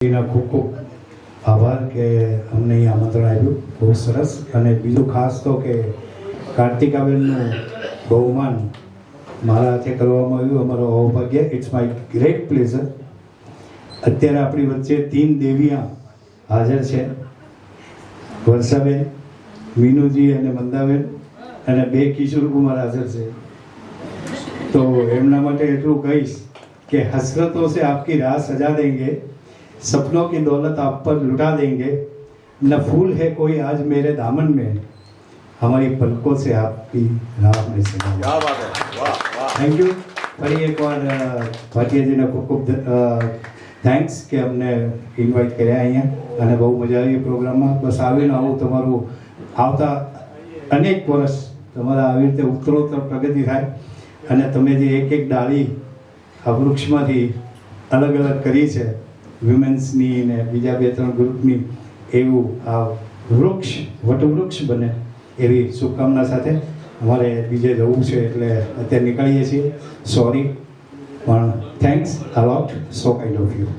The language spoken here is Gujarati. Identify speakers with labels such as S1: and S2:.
S1: એના ખૂબ ખૂબ આભાર કે અમને અહીં આમંત્રણ આપ્યું, બહુ સરસ. અને બીજું ખાસ તો કે કાર્તિકાબેનનું બહુમાન મારા હાથે કરવામાં આવ્યું, અમારો સૌભાગ્ય. It's my great pleasure. અત્યારે આપણી વચ્ચે 3 દેવીયા હાજર છે, વર્ષાબેન, મીનુજી અને મંદાબેન, અને 2 કિશોર કુમાર હાજર છે. તો એમના માટે એટલું કહીશ કે હસરતों से आपकी राह सजा देंगे, सपनों की दौलत आप पर लुटा देंगे, न फूल है कोई आज मेरे दामन में, हमारी पलकों से आपकी राह में सजा. क्या बात है, वाह वाह, थैंक यू. ફરી એકવાર ભાટિયાજીને ખૂબ ખૂબ થેન્ક્સ કે અમને ઇન્વાઇટ કર્યા અહીંયા, અને બહુ મજા આવી પ્રોગ્રામમાં. બસ આવીને આવું તમારું આવતા અનેક વર્ષ તમારા આવી રીતે ઉત્તરોત્તર પ્રગતિ થાય, અને તમે જે એક ડાળી આ વૃક્ષમાંથી અલગ અલગ કરી છે, વિમેન્સની ને બીજા 2-3 ગ્રુપની, એવું આ વૃક્ષ વટવૃક્ષ બને એવી શુભકામના સાથે અમારે બીજે જવું છે એટલે અત્યારે નીકળીએ છીએ. સોરી, પણ thanks a lot, so kind of you.